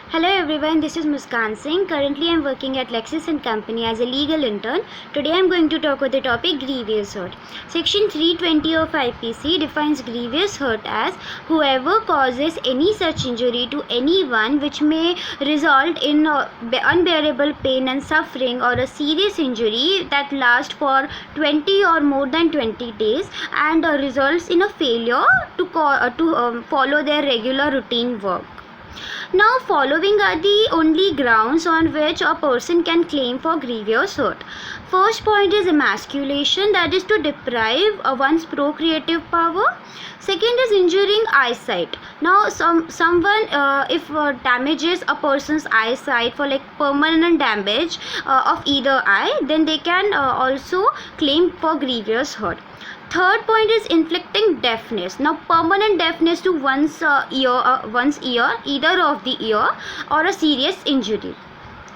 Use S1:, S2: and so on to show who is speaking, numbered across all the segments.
S1: Hello everyone, this is Muskan Singh. Currently I am working at Lexis and Company as a legal intern. Today I am going to talk about the topic grievous hurt. Section 320 of IPC defines grievous hurt as whoever causes any such injury to anyone which may result in unbearable pain and suffering or a serious injury that lasts for 20 or more than 20 days and results in a failure to follow their regular routine work. Now, following are the only grounds on which a person can claim for grievous hurt. First point is emasculation, that is to deprive one's procreative power. Second is injuring eyesight. Now, someone if damages a person's eyesight for like permanent damage of either eye, then they can also claim for grievous hurt. Third point is inflicting deafness. Now, permanent deafness to one's ear, either of the ear, or a serious injury.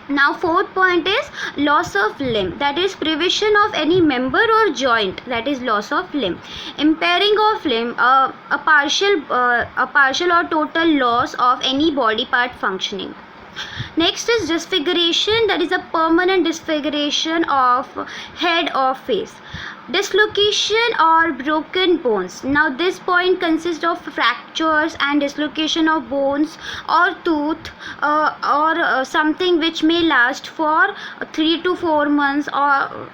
S1: Now, fourth point is loss of limb, that is privation of any member or joint, that is loss of limb. Impairing of limb, a partial or total loss of any body part functioning. Next is disfiguration, that is a permanent disfiguration of head or face. Dislocation or broken bones. Now this point consists of fractures and dislocation of bones or tooth or something which may last for 3 to 4 months or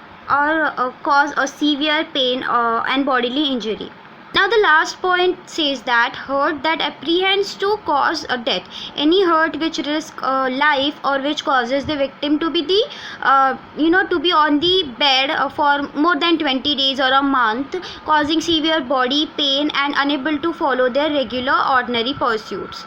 S1: cause a severe pain and bodily injury. Now the last point says that hurt that apprehends to cause a death. Any hurt which risks life or which causes the victim to be to be on the bed for more than 20 days or a month, causing severe body pain and unable to follow their regular ordinary pursuits.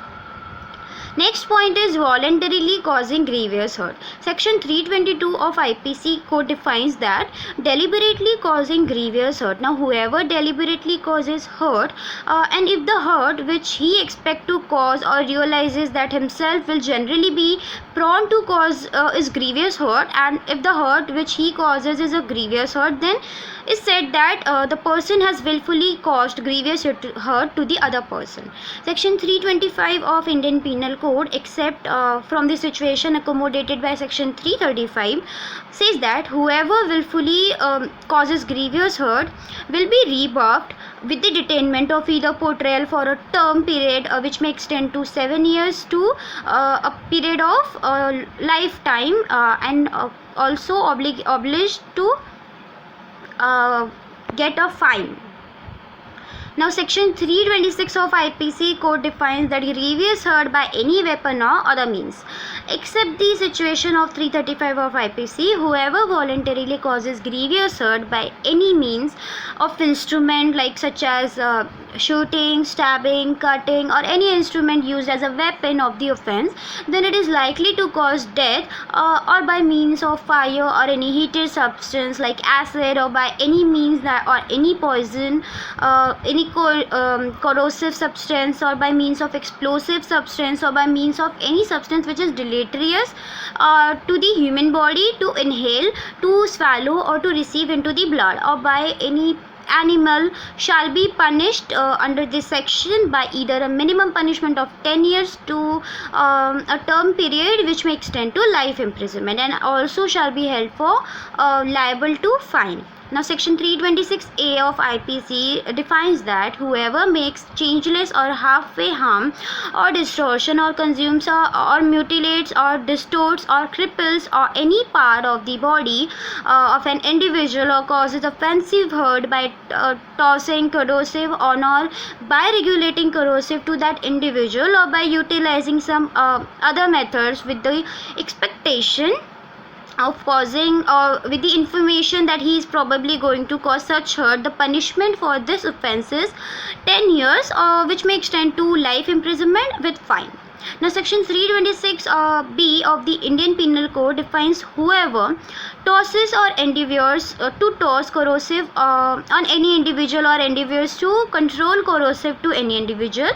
S1: Next point is voluntarily causing grievous hurt. Section 322 of IPC code defines that deliberately causing grievous hurt. Now, whoever deliberately causes hurt and if the hurt which he expects to cause or realizes that himself will generally be prone to cause is grievous hurt, and if the hurt which he causes is a grievous hurt, then is said that the person has willfully caused grievous hurt to the other person. Section 325 of Indian Penal Code, except from the situation accommodated by Section 335, says that whoever willfully causes grievous hurt will be rebuffed with the detainment of either portrayal for a term period which may extend to 7 years to a period of lifetime and also obliged to get a fine. Now, Section 326 of IPC code defines that grievous hurt by any weapon or other means. Except the situation of 335 of IPC, whoever voluntarily causes grievous hurt by any means of instrument like such as shooting, stabbing, cutting, or any instrument used as a weapon of the offense, then it is likely to cause death or by means of fire or any heated substance like acid, or by any means that or any poison, any corrosive substance, or by means of explosive substance, or by means of any substance which is deleterious to the human body to inhale, to swallow, or to receive into the blood, or by any animal, shall be punished under this section by either a minimum punishment of 10 years to a term period which may extend to life imprisonment, and also shall be held for liable to fine. Now, Section 326A of IPC defines that whoever makes changeless or halfway harm or distortion or consumes or mutilates or distorts or cripples or any part of the body of an individual or causes offensive hurt by tossing corrosive on or by regulating corrosive to that individual or by utilizing some other methods with the expectation of causing or with the information that he is probably going to cause such hurt, the punishment for this offence is 10 years which may extend to life imprisonment with fine. Now, Section 326B of the Indian Penal Code defines whoever tosses or endeavours to toss corrosive on any individual or endeavours to control corrosive to any individual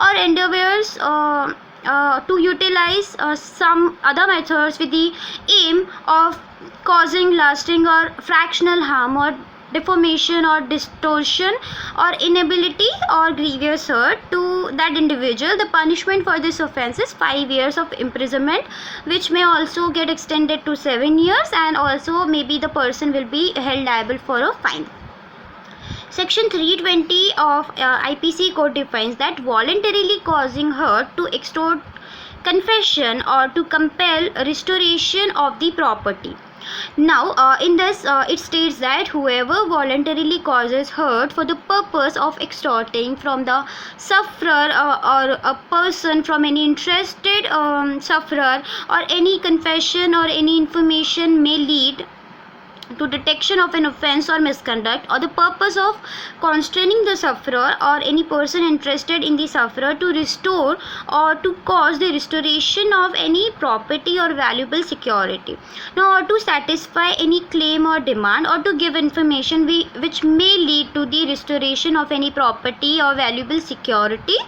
S1: or endeavours to utilize some other methods with the aim of causing lasting or fractional harm or deformation or distortion or inability or grievous hurt to that individual, the punishment for this offence is 5 years of imprisonment, which may also get extended to 7 years, and also maybe the person will be held liable for a fine. Section 320 of IPC code defines that voluntarily causing hurt to extort confession or to compel restoration of the property. Now, in this, it states that whoever voluntarily causes hurt for the purpose of extorting from the sufferer or a person from any interested sufferer, or any confession or any information may lead to detection of an offence or misconduct, or the purpose of constraining the sufferer or any person interested in the sufferer to restore or to cause the restoration of any property or valuable security. Now, or to satisfy any claim or demand, or to give information which may lead to the restoration of any property or valuable security,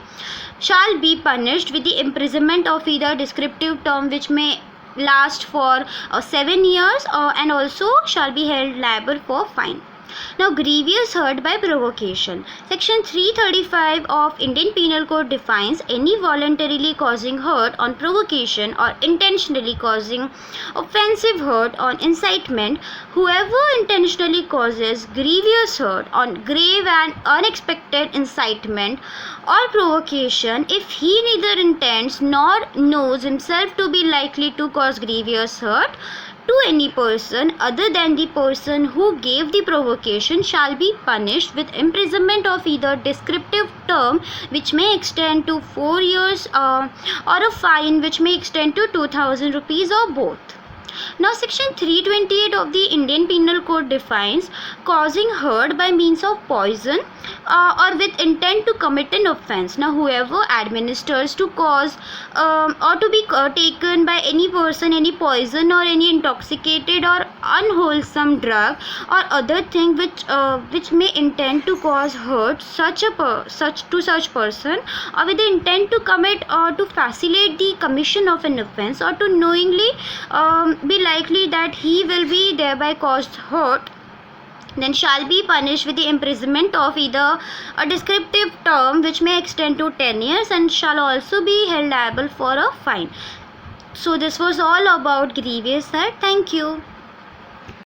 S1: shall be punished with the imprisonment of either descriptive term which may last for 7 years, and also shall be held liable for fine. Now, grievous hurt by provocation. Section 335 of Indian Penal Code defines any voluntarily causing hurt on provocation or intentionally causing offensive hurt on incitement. Whoever intentionally causes grievous hurt on grave and unexpected incitement or provocation, if he neither intends nor knows himself to be likely to cause grievous hurt to any person other than the person who gave the provocation, shall be punished with imprisonment of either descriptive term which may extend to 4 years or a fine which may extend to 2000 rupees, or both. Now, section 328 of the Indian Penal Code defines causing hurt by means of poison or with intent to commit an offence. Now, whoever administers to cause or to be taken by any person any poison or any intoxicated or unwholesome drug or other thing which may intend to cause hurt such person, or with the intent to commit or to facilitate the commission of an offence, or to knowingly be likely that he will be thereby caused hurt, then shall be punished with the imprisonment of either a descriptive term which may extend to 10 years and shall also be held liable for a fine. So this was all about grievous hurt. Thank you.